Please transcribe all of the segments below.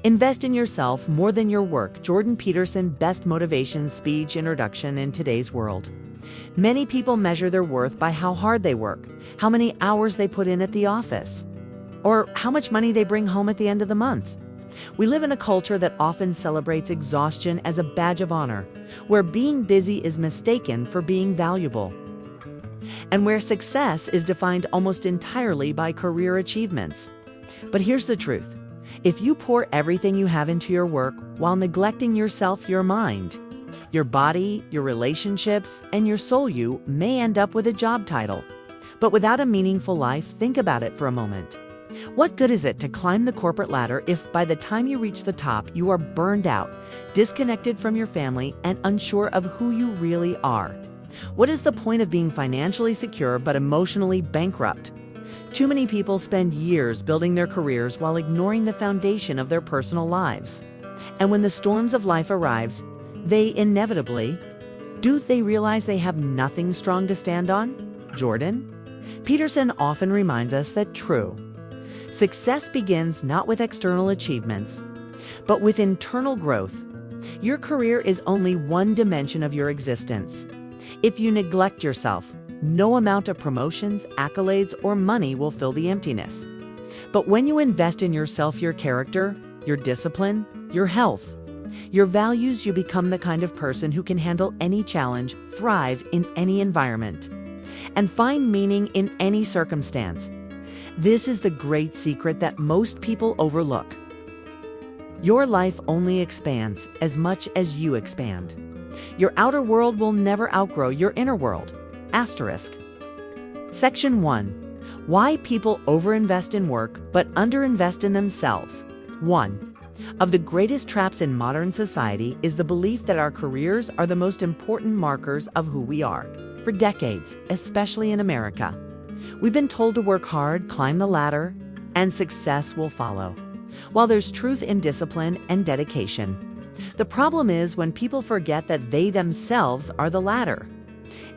Invest in yourself more than your work. Jordan Peterson, best motivation speech introduction in today's world. Many people measure their worth by how hard they work, how many hours they put in at the office, or how much money they bring home at the end of the month. We live in a culture that often celebrates exhaustion as a badge of honor, where being busy is mistaken for being valuable, and where success is defined almost entirely by career achievements. But here's the truth. If you pour everything you have into your work while neglecting yourself, your mind, your body, your relationships, and your soul, you may end up with a job title, but without a meaningful life. Think about it for a moment. What good is it to climb the corporate ladder if by the time you reach the top, you are burned out, disconnected from your family, and unsure of who you really are? What is the point of being financially secure but emotionally bankrupt? Too many people spend years building their careers while ignoring the foundation of their personal lives. And when the storms of life arrives, they inevitably, do they realize they have nothing strong to stand on? Jordan Peterson often reminds us that true success begins not with external achievements, but with internal growth. Your career is only one dimension of your existence. If you neglect yourself, no amount of promotions, accolades, or money will fill the emptiness. But when you invest in yourself, your character, your discipline, your health, your values, you become the kind of person who can handle any challenge, thrive in any environment, and find meaning in any circumstance. This is the great secret that most people overlook. Your life only expands as much as you expand. Your outer world will never outgrow your inner world. Asterisk. Section 1. Why people overinvest in work but underinvest in themselves. 1. Of the greatest traps in modern society is the belief that our careers are the most important markers of who we are. For decades, especially in America, we've been told to work hard, climb the ladder, and success will follow. While there's truth in discipline and dedication, the problem is when people forget that they themselves are the ladder.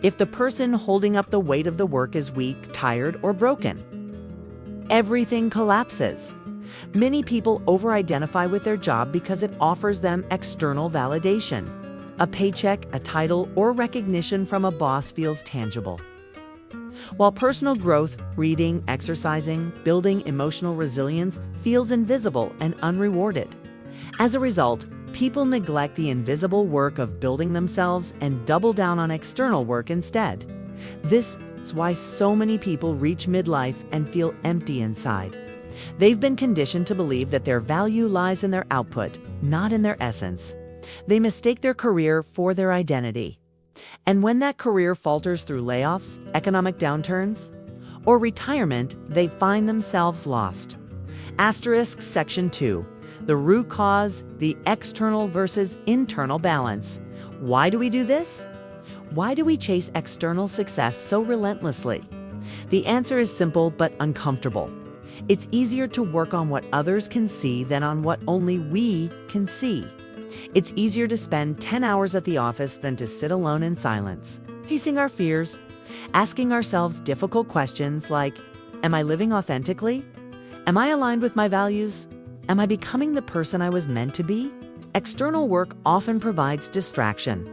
If the person holding up the weight of the work is weak, tired, or broken, everything collapses. Many people over-identify with their job because it offers them external validation. A paycheck, a title, or recognition from a boss feels tangible, while personal growth, reading, exercising, building emotional resilience feels invisible and unrewarded. As a result, people neglect the invisible work of building themselves and double down on external work instead. This is why so many people reach midlife and feel empty inside. They've been conditioned to believe that their value lies in their output, not in their essence. They mistake their career for their identity. And when that career falters through layoffs, economic downturns, or retirement, they find themselves lost. Asterisk Section 2. The root cause, the external versus internal balance. Why do we do this? Why do we chase external success so relentlessly? The answer is simple but uncomfortable. It's easier to work on what others can see than on what only we can see. It's easier to spend 10 hours at the office than to sit alone in silence, facing our fears, asking ourselves difficult questions like, am I living authentically? Am I aligned with my values? Am I becoming the person I was meant to be? External work often provides distraction.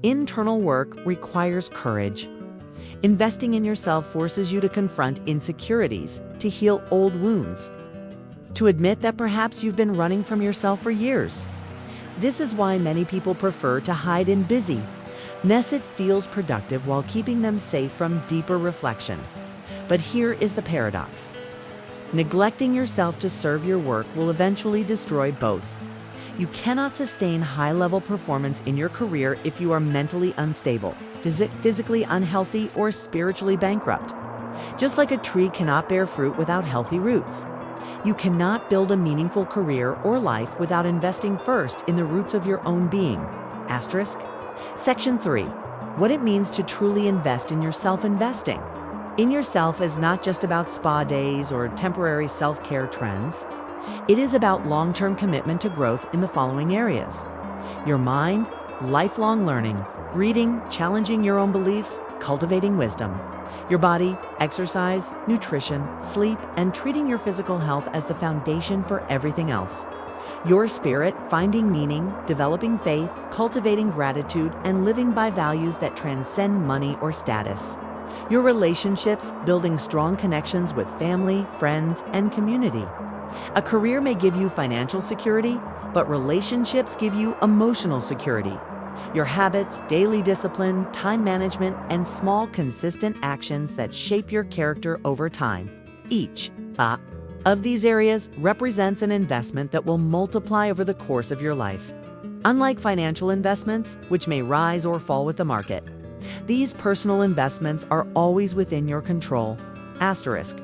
Internal work requires courage. Investing in yourself forces you to confront insecurities, to heal old wounds, to admit that perhaps you've been running from yourself for years. This is why many people prefer to hide in busy ness. It feels productive while keeping them safe from deeper reflection. But here is the paradox. Neglecting yourself to serve your work will eventually destroy both. You cannot sustain high-level performance in your career if you are mentally unstable, physically unhealthy, or spiritually bankrupt. Just like a tree cannot bear fruit without healthy roots, you cannot build a meaningful career or life without investing first in the roots of your own being. Asterisk. Section 3. What it means to truly invest in yourself. Investing in yourself is not just about spa days or temporary self-care trends. It is about long-term commitment to growth in the following areas: your mind, lifelong learning, reading, challenging your own beliefs, cultivating wisdom; your body, exercise, nutrition, sleep, and treating your physical health as the foundation for everything else; Your spirit, finding meaning, developing faith, cultivating gratitude, and living by values that transcend money or status. Your relationships, building strong connections with family, friends, and community. A career may give you financial security, but relationships give you emotional security. Your habits, daily discipline, time management, and small, consistent actions that shape your character over time. Each of these areas represents an investment that will multiply over the course of your life. Unlike financial investments, which may rise or fall with the market, these personal investments are always within your control. Asterisk.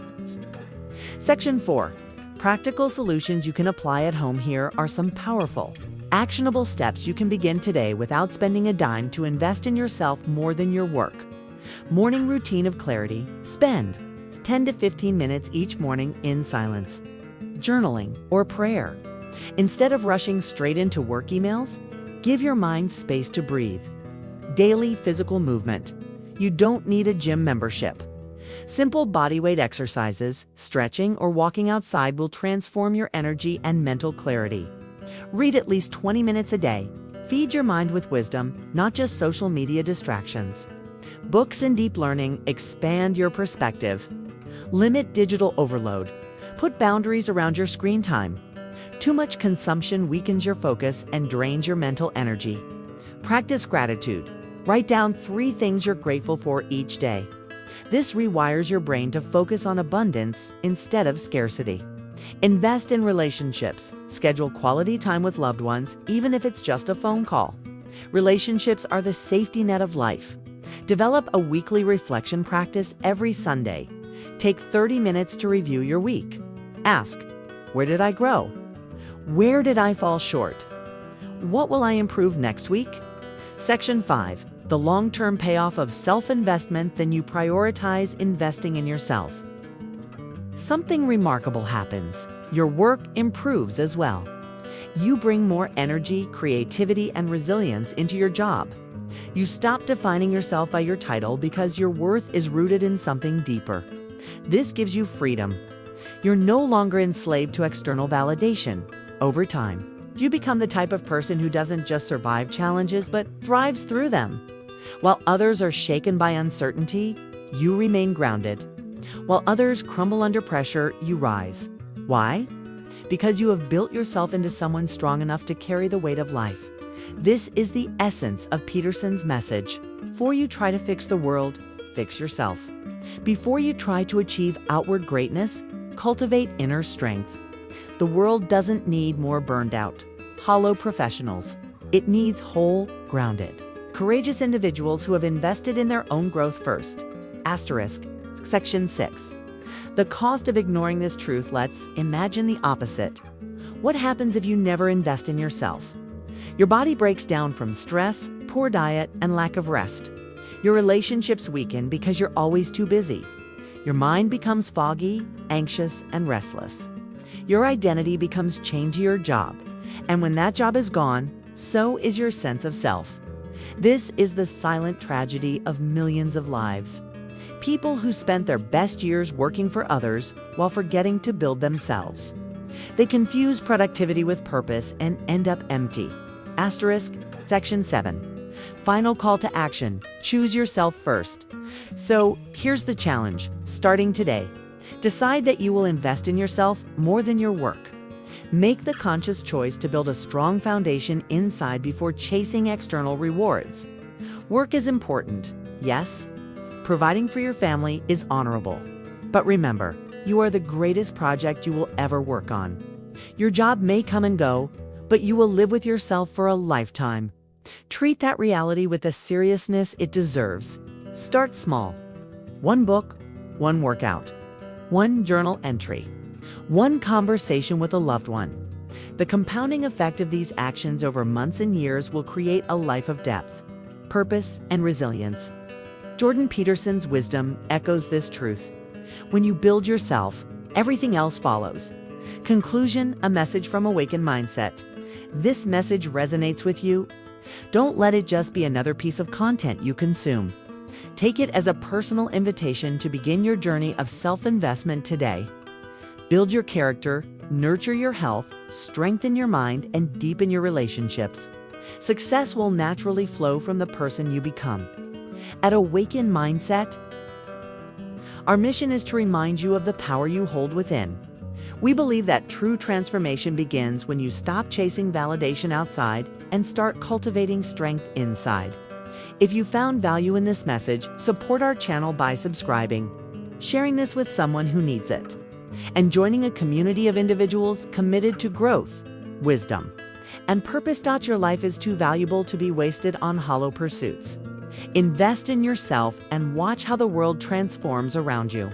Section 4. Practical solutions you can apply at home. Here are some powerful, actionable steps you can begin today without spending a dime to invest in yourself more than your work. Morning routine of clarity. Spend 10 to 15 minutes each morning in silence. Journaling or prayer. Instead of rushing straight into work emails, give your mind space to breathe. Daily physical movement. You don't need a gym membership. Simple bodyweight exercises, stretching, or walking outside will transform your energy and mental clarity. Read at least 20 minutes a day. Feed your mind with wisdom, not just social media distractions. Books and deep learning expand your perspective. Limit digital overload. Put boundaries around your screen time. Too much consumption weakens your focus and drains your mental energy. Practice gratitude. Write down 3 things you're grateful for each day. This rewires your brain to focus on abundance instead of scarcity. Invest in relationships. Schedule quality time with loved ones, even if it's just a phone call. Relationships are the safety net of life. Develop a weekly reflection practice every Sunday. Take 30 minutes to review your week. Ask, where did I grow? Where did I fall short? What will I improve next week? Section 5. The long-term payoff of self-investment. Then you prioritize investing in yourself. Something remarkable happens. Your work improves as well. You bring more energy, creativity, and resilience into your job. You stop defining yourself by your title because your worth is rooted in something deeper. This gives you freedom. You're no longer enslaved to external validation. Over time, you become the type of person who doesn't just survive challenges but thrives through them. While others are shaken by uncertainty, you remain grounded. While others crumble under pressure, you rise. Why? Because you have built yourself into someone strong enough to carry the weight of life. This is the essence of Peterson's message. Before you try to fix the world, fix yourself. Before you try to achieve outward greatness, cultivate inner strength. The world doesn't need more burned out, hollow professionals. It needs whole, grounded, courageous individuals who have invested in their own growth first. Asterisk. Section 6. The cost of ignoring this truth. Let's imagine the opposite. What happens if you never invest in yourself? Your body breaks down from stress, poor diet, and lack of rest. Your relationships weaken because you're always too busy. Your mind becomes foggy, anxious, and restless. Your identity becomes chained to your job. And when that job is gone, so is your sense of self. This is the silent tragedy of millions of lives. People who spent their best years working for others while forgetting to build themselves. They confuse productivity with purpose and end up empty. Asterisk. Section 7. Final call to action. Choose yourself first. So here's the challenge. Starting today, decide that you will invest in yourself more than your work. Make the conscious choice to build a strong foundation inside before chasing external rewards. Work is important, yes. Providing for your family is honorable. But remember, you are the greatest project you will ever work on. Your job may come and go, but you will live with yourself for a lifetime. Treat that reality with the seriousness it deserves. Start small. 1 book, 1 workout, 1 journal entry, 1 conversation with a loved one. The compounding effect of these actions over months and years will create a life of depth, purpose, and resilience. Jordan Peterson's wisdom echoes this truth. When you build yourself, everything else follows. Conclusion, a message from Awaken Mindset. This message resonates with you? Don't let it just be another piece of content you consume. Take it as a personal invitation to begin your journey of self-investment today. Build your character, Nurture your health, strengthen your mind, and deepen your relationships. Success will naturally flow from the person you become. At Awaken Mindset, our mission is to remind you of the power you hold within. We believe that true transformation begins when you stop chasing validation outside and start cultivating strength inside. If you found value in this message, support our channel by subscribing, sharing this with someone who needs it, and joining a community of individuals committed to growth, wisdom, and purpose. Your life is too valuable to be wasted on hollow pursuits. Invest in yourself and watch how the world transforms around you.